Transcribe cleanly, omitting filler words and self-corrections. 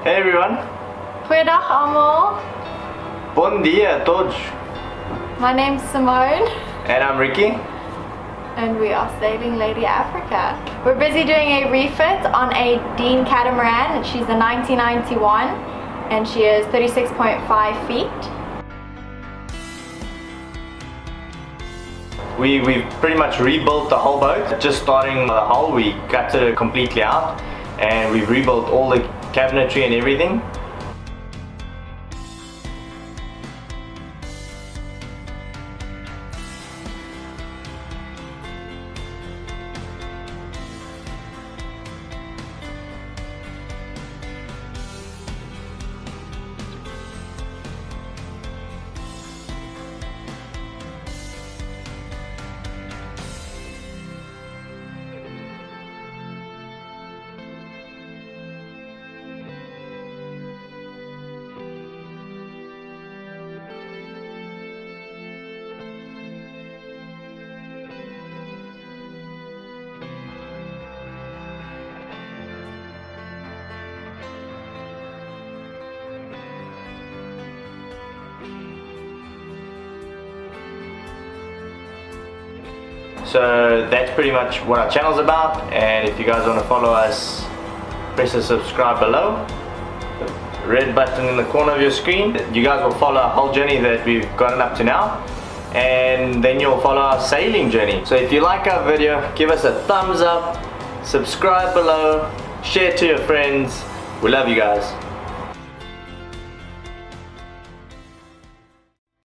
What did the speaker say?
Hey everyone. Goeiedag almal. Bon dia a todos. My name's Simone. And I'm Ricky. And we are sailing Lady Africa. We're busy doing a refit on a Dean Catamaran, and she's a 1991 and she is 36.5 feet. We've pretty much rebuilt the whole boat. Just starting the hull, we gutted it completely out and we've rebuilt all the cabinetry and everything. So that's pretty much what our channel's about, and if you guys want to follow us, press the subscribe below, the red button in the corner of your screen. You guys will follow our whole journey that we've gotten up to now, and then you'll follow our sailing journey. So if you like our video, give us a thumbs up, subscribe below, share to your friends. We love you guys.